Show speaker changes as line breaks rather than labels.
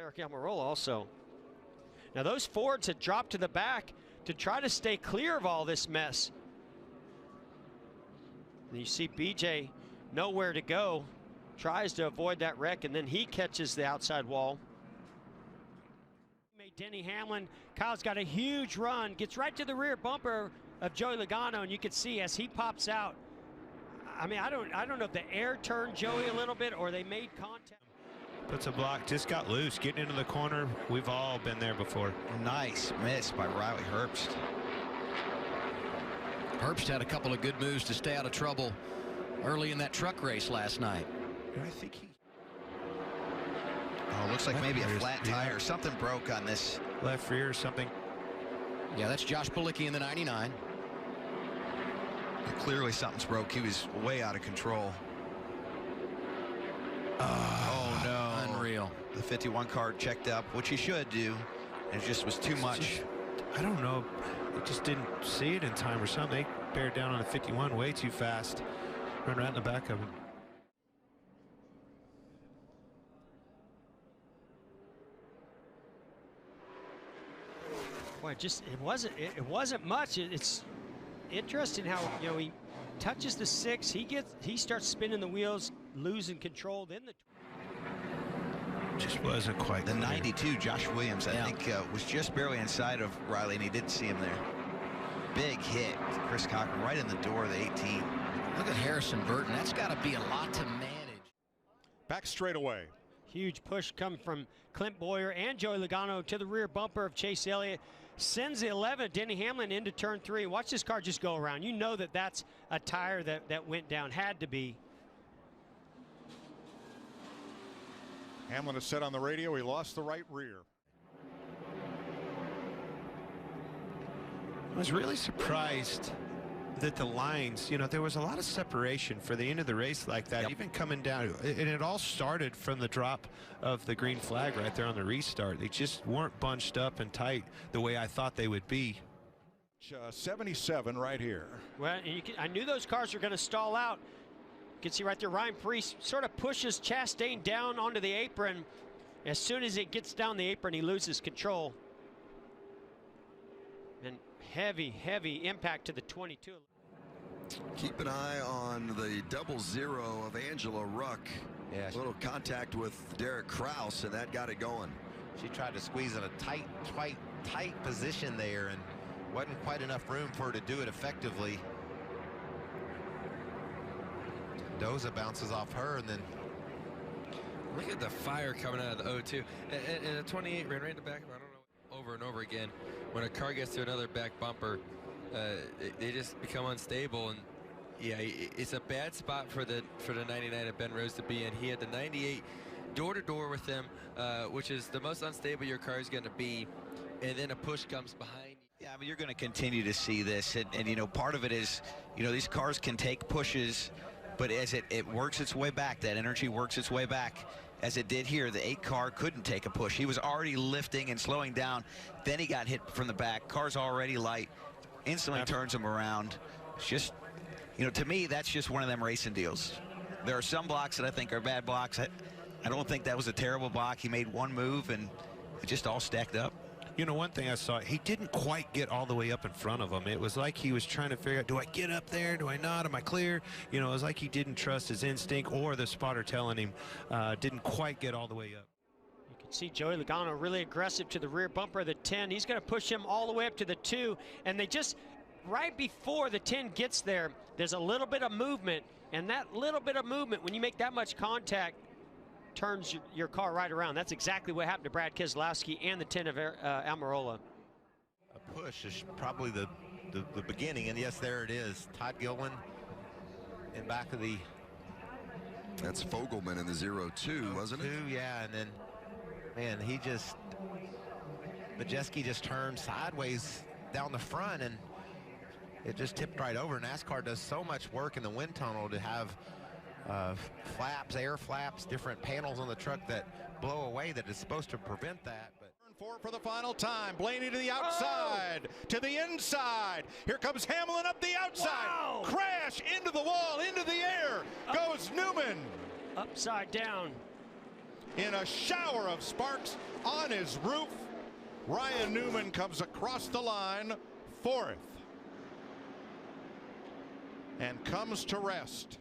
ARCA Almirola also. Now those Fords had dropped to the back to try to stay clear of all this mess. And you see BJ nowhere to go, tries to avoid that wreck, and then he catches the outside wall. Denny Hamlin, Kyle's got a huge run, gets right to the rear bumper of Joey Logano, and you can see as he pops out. I mean, I don't know if the air turned Joey a little bit or they made contact.
Puts a block, just got loose, getting into the corner. We've all been there before.
Nice miss by Riley Herbst.
Herbst had a couple of good moves to stay out of trouble early in that truck race last night.
I think he...
Oh, looks like maybe a flat tire. Something broke on this.
Left rear or something.
Yeah, that's Josh Palicki in the 99.
Clearly something's broke. He was way out of control. Oh, no.
Unreal.
The 51 car checked up, which he should do. It just was too much.
I don't know. They just didn't see it in time or something. They bared down on the 51 way too fast. Run right in the back of him.
Boy, it wasn't much. It's interesting how, you know, he touches the 6, he starts spinning the wheels, losing control. Then the
just wasn't quite
the
clear.
92 Josh Williams, I think, was just barely inside of Riley, and he didn't see him there. Big hit, Chris Cochran, right in the door of the 18.
Look at Harrison Burton. That's got to be a lot to manage.
Back straight away.
huge push coming from Clint Boyer and Joey Logano to the rear bumper of Chase Elliott. Sends the 11, Denny Hamlin, into turn 3. Watch this car just go around. You know that that's a tire that went down, had to be.
Hamlin has said on the radio he lost the right rear.
I was really surprised that the lines, you know, there was a lot of separation for the end of the race like that, even coming down. And it all started from the drop of the green flag right there on the restart. They just weren't bunched up and tight the way I thought they would be.
77 right here.
Well, and I knew those cars were going to stall out. You can see right there, Ryan Preece sort of pushes Chastain down onto the apron. As soon as it gets down the apron, he loses control. And heavy impact to the 22.
Keep an eye on the 00 of Angela Ruck.
Yeah,
a little contact with Derek Kraus, and that got it going.
She tried to squeeze in a tight position there, and wasn't quite enough room for her to do it effectively. Doza bounces off her, and then
look at the fire coming out of the 02. And a 28 ran right in the back. I don't know, over and over again. When a car gets to another back bumper, they just become unstable. And yeah, it's a bad spot for the 99 of Ben Rose to be in. He had the 98 door to door with him, which is the most unstable your car is going to be. And then a push comes behind you.
Yeah, I mean, you're going to continue to see this, and you know, part of it is, you know, these cars can take pushes, but as it works its way back, that energy works its way back. As it did here, the 8 car couldn't take a push. He was already lifting and slowing down. Then he got hit from the back. Car's already light. Instantly turns him around. It's just, you know, to me, that's just one of them racing deals. There are some blocks that I think are bad blocks. I don't think that was a terrible block. He made one move, and it just all stacked up.
You know, one thing I saw, he didn't quite get all the way up in front of him. It was like he was trying to figure out, do I get up there? Do I not? Am I clear? You know, it was like he didn't trust his instinct, or the spotter telling him didn't quite get all the way up.
You can see Joey Logano really aggressive to the rear bumper of the 10. He's going to push him all the way up to the 2. And they just, right before the 10 gets there, there's a little bit of movement. And that little bit of movement, when you make that much contact, turns your car right around. That's exactly what happened to Brad Keselowski and the 10 of Almirola.
a push is probably the beginning, and yes, there it is. Todd Gilliland in back of the.
That's Fogelman in the 02, wasn't it?
Yeah, and then, man, he just, Majeski just turned sideways down the front, and it just tipped right over. NASCAR does so much work in the wind tunnel to have flaps, air flaps, different panels on the truck that blow away that is supposed to prevent that. But
Turn 4 for the final time. Blaney to the outside, to the inside. Here comes Hamlin up the outside.
Wow.
Crash into the wall, into the air. Goes Newman.
Upside down.
in a shower of sparks on his roof. Ryan Newman comes across the line 4th and comes to rest.